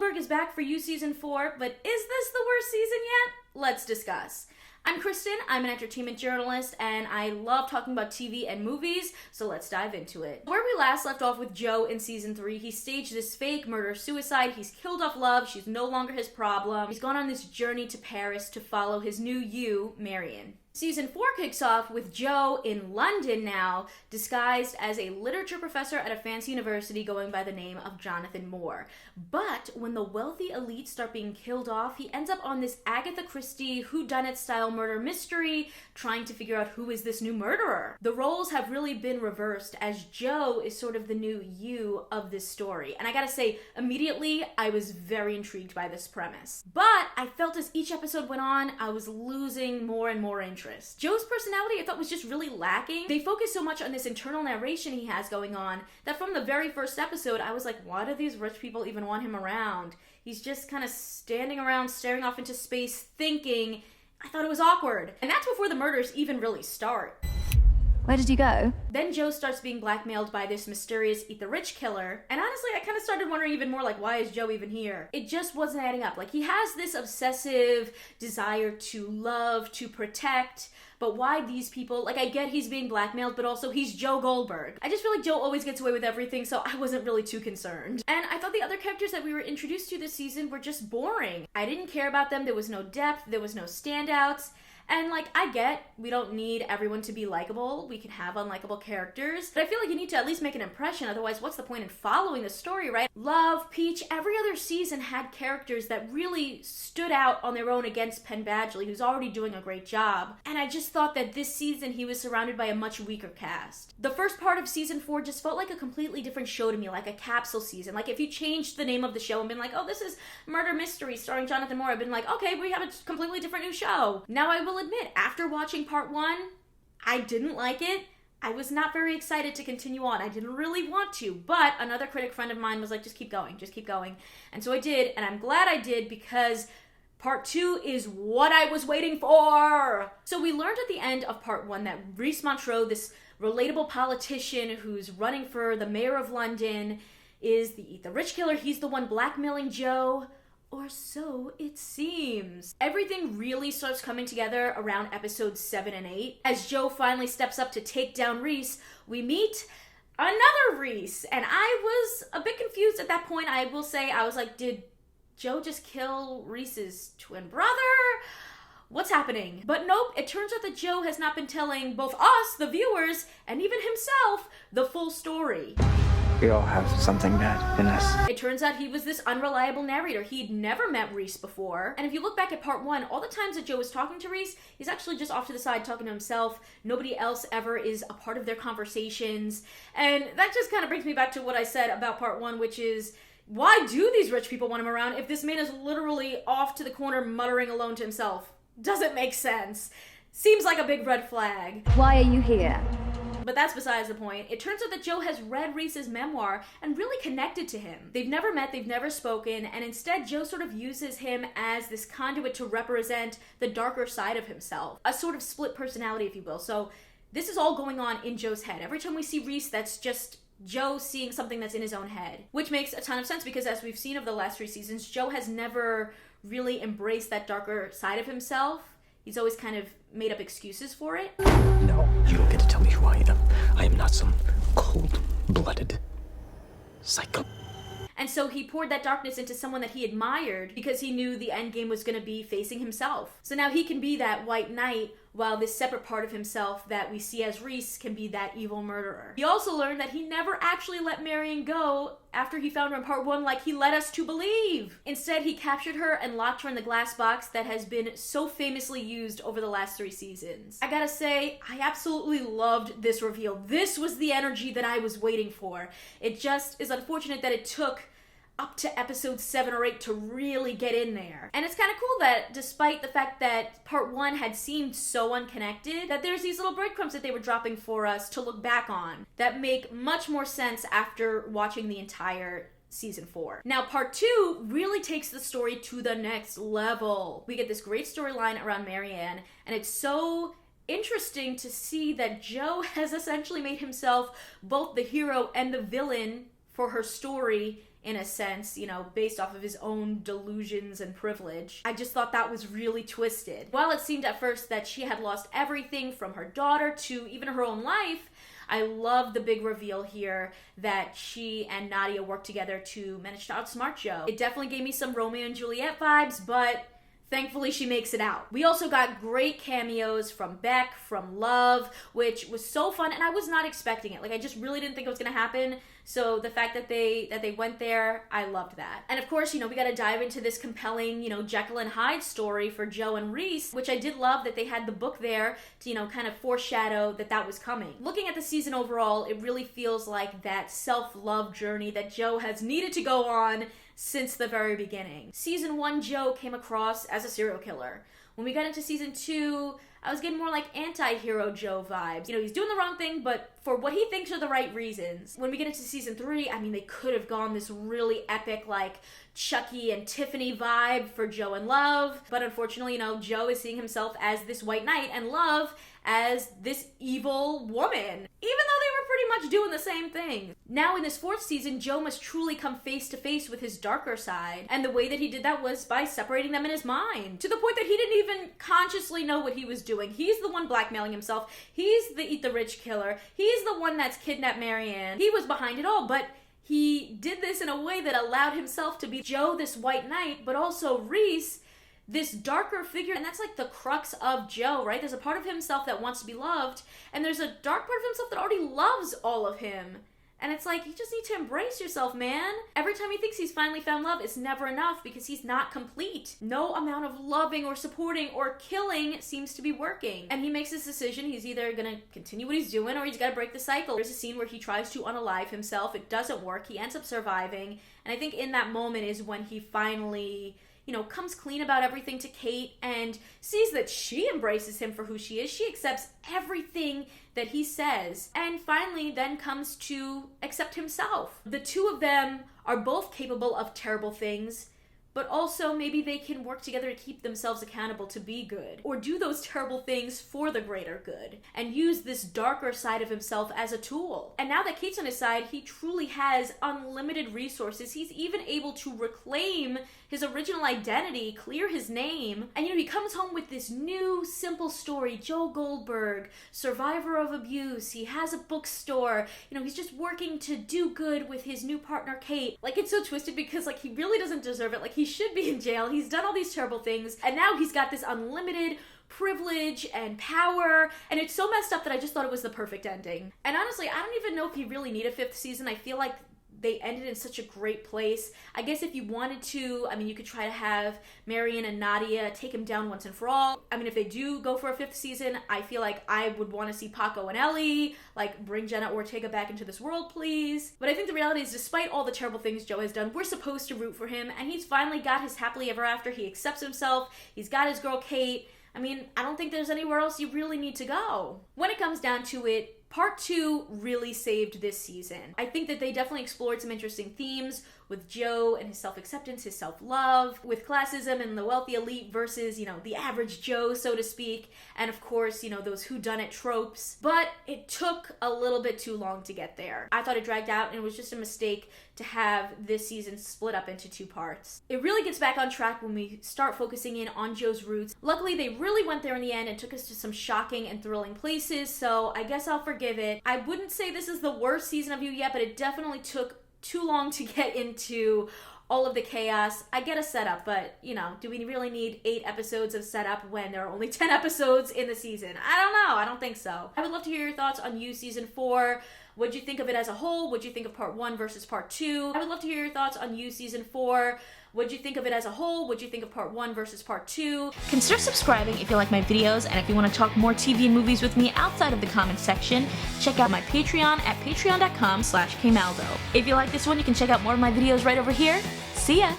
Goldberg is back for You Season 4, but is this the worst season yet? Let's discuss. I'm Kristen, I'm an entertainment journalist, and I love talking about TV and movies, so let's dive into it. Where we last left off with Joe in Season 3, he staged this fake murder-suicide, he's killed off Love, she's no longer his problem, he's gone on this journey to Paris to follow his new you, Marion. Season 4 kicks off with Joe in London now, disguised as a literature professor at a fancy university going by the name of Jonathan Moore. But when the wealthy elite start being killed off, he ends up on this Agatha Christie whodunit-style murder mystery, trying to figure out who is this new murderer. The roles have really been reversed, as Joe is sort of the new you of this story. And I gotta say, immediately, I was very intrigued by this premise. But I felt as each episode went on, I was losing more and more interest. Joe's personality I thought was just really lacking. They focus so much on this internal narration he has going on that from the very first episode I was like, why do these rich people even want him around? He's just kind of standing around staring off into space thinking. I thought it was awkward. And that's before the murders even really start. Where did you go? Then Joe starts being blackmailed by this mysterious Eat the Rich killer. And honestly, I kind of started wondering even more, like, why is Joe even here? It just wasn't adding up. Like, he has this obsessive desire to love, to protect, but why these people? Like, I get he's being blackmailed, but also he's Joe Goldberg. I just feel like Joe always gets away with everything, so I wasn't really too concerned. And I thought the other characters that we were introduced to this season were just boring. I didn't care about them. There was no depth. There was no standouts. And, like, I get we don't need everyone to be likable. We can have unlikable characters. But I feel like you need to at least make an impression. Otherwise, what's the point in following the story, right? Love, Peach, every other season had characters that really stood out on their own against Penn Badgley, who's already doing a great job. And I just thought that this season he was surrounded by a much weaker cast. The first part of Season 4 just felt like a completely different show to me, like a capsule season. Like, if you changed the name of the show and been like, oh, this is Murder Mystery starring Jonathan Moore, I've been like, okay, we have a completely different new show. Now, I will admit, after watching part 1, I didn't like it. I was not very excited to continue on. I didn't really want to, but another critic friend of mine was like, just keep going, just keep going. And so I did, and I'm glad I did because part 2 is what I was waiting for. So we learned at the end of part 1 that Reese Montreux, this relatable politician who's running for the mayor of London, is the Eat the Rich killer. He's the one blackmailing Joe. Or so it seems. Everything really starts coming together around episodes 7 and 8. As Joe finally steps up to take down Reese, we meet another Reese. And I was a bit confused at that point. I will say, I was like, did Joe just kill Reese's twin brother? What's happening? But nope, it turns out that Joe has not been telling both us, the viewers, and even himself, the full story. We all have something bad in us. It turns out he was this unreliable narrator. He'd never met Reese before. And if you look back at part 1, all the times that Joe was talking to Reese, he's actually just off to the side talking to himself. Nobody else ever is a part of their conversations. And that just kind of brings me back to what I said about part 1, which is, why do these rich people want him around if this man is literally off to the corner muttering alone to himself? Doesn't make sense. Seems like a big red flag. Why are you here? But that's besides the point. It turns out that Joe has read Reese's memoir and really connected to him. They've never met, they've never spoken, and instead Joe sort of uses him as this conduit to represent the darker side of himself. A sort of split personality, if you will. So this is all going on in Joe's head. Every time we see Reese, that's just Joe seeing something that's in his own head. Which makes a ton of sense because as we've seen over the last 3 seasons, Joe has never really embraced that darker side of himself. He's always kind of made up excuses for it. No, you don't get to tell me who I am. I am not some cold-blooded psycho. And so he poured that darkness into someone that he admired because he knew the end game was going to be facing himself. So now he can be that white knight while this separate part of himself that we see as Reese can be that evil murderer. He also learned that he never actually let Marion go after he found her in part 1 like he led us to believe. Instead, he captured her and locked her in the glass box that has been so famously used over the last 3 seasons. I gotta say, I absolutely loved this reveal. This was the energy that I was waiting for. It just is unfortunate that it took up to episode 7 or 8 to really get in there. And it's kind of cool that despite the fact that part 1 had seemed so unconnected, that there's these little breadcrumbs that they were dropping for us to look back on that make much more sense after watching the entire season 4. Now, part 2 really takes the story to the next level. We get this great storyline around Marianne, and it's so interesting to see that Joe has essentially made himself both the hero and the villain for her story in a sense, based off of his own delusions and privilege. I just thought that was really twisted. While it seemed at first that she had lost everything from her daughter to even her own life, I love the big reveal here that she and Nadia worked together to manage to outsmart Joe. It definitely gave me some Romeo and Juliet vibes, but thankfully she makes it out. We also got great cameos from Beck, from Love, which was so fun, and I was not expecting it. Like, I just really didn't think it was gonna happen. So the fact that they went there, I loved that. And of course, we gotta dive into this compelling, Jekyll and Hyde story for Joe and Reese, which I did love that they had the book there to, kind of foreshadow that was coming. Looking at the season overall, it really feels like that self-love journey that Joe has needed to go on since the very beginning. Season 1, Joe came across as a serial killer. When we got into season 2, I was getting more like anti-hero Joe vibes. He's doing the wrong thing, but for what he thinks are the right reasons. When we get into season 3, they could have gone this really epic, like, Chucky and Tiffany vibe for Joe and Love. But unfortunately, Joe is seeing himself as this white knight and Love as this evil woman, even though they were pretty much doing the same thing. Now in this 4th season, Joe must truly come face to face with his darker side, and the way that he did that was by separating them in his mind, to the point that he didn't even consciously know what he was doing. He's the one blackmailing himself. He's the eat the rich killer. He's the one that's kidnapped Marianne. He was behind it all, but he did this in a way that allowed himself to be Joe, this white knight, but also Reese, this darker figure. And that's like the crux of Joe, right? There's a part of himself that wants to be loved, and there's a dark part of himself that already loves all of him. And it's like, you just need to embrace yourself, man. Every time he thinks he's finally found love, it's never enough because he's not complete. No amount of loving or supporting or killing seems to be working. And he makes this decision. He's either gonna continue what he's doing or he's gotta break the cycle. There's a scene where he tries to unalive himself. It doesn't work. He ends up surviving. And I think in that moment is when he finally, comes clean about everything to Kate and sees that she embraces him for who she is. She accepts everything that he says, and finally then comes to accept himself. The two of them are both capable of terrible things, but also maybe they can work together to keep themselves accountable to be good, or do those terrible things for the greater good, and use this darker side of himself as a tool. And now that Kate's on his side, he truly has unlimited resources. He's even able to reclaim his original identity, clear his name, and he comes home with this new, simple story. Joe Goldberg, survivor of abuse, he has a bookstore, he's just working to do good with his new partner, Kate. Like, it's so twisted because, he really doesn't deserve it. He should be in jail. He's done all these terrible things, and now he's got this unlimited privilege and power, and it's so messed up that I just thought it was the perfect ending. And honestly, I don't even know if you really need a 5th season. I feel like they ended in such a great place. I guess if you wanted to, you could try to have Marianne and Nadia take him down once and for all. If they do go for a 5th season, I feel like I would want to see Paco and Ellie, bring Jenna Ortega back into this world, please. But I think the reality is, despite all the terrible things Joe has done, we're supposed to root for him, and he's finally got his happily ever after. He accepts himself. He's got his girl, Kate. I don't think there's anywhere else you really need to go. When it comes down to it, Part 2 really saved this season. I think that they definitely explored some interesting themes with Joe and his self-acceptance, his self-love, with classism and the wealthy elite versus, the average Joe, so to speak, and of course, those whodunit tropes. But it took a little bit too long to get there. I thought it dragged out, and it was just a mistake to have this season split up into 2 parts. It really gets back on track when we start focusing in on Joe's roots. Luckily, they really went there in the end and took us to some shocking and thrilling places, so I guess I'll forgive it. I wouldn't say this is the worst season of You yet, but it definitely took too long to get into all of the chaos. I get a setup, but, do we really need 8 episodes of setup when there are only 10 episodes in the season? I don't know. I don't think so. I would love to hear your thoughts on You Season 4. What'd you think of it as a whole? What'd you think of Part 1 versus Part 2? I would love to hear your thoughts on You Season 4. What'd you think of it as a whole? What'd you think of Part 1 versus Part 2? Consider subscribing if you like my videos, and if you want to talk more TV and movies with me outside of the comments section, check out my Patreon at patreon.com/kmaldo. If you like this one, you can check out more of my videos right over here. See ya!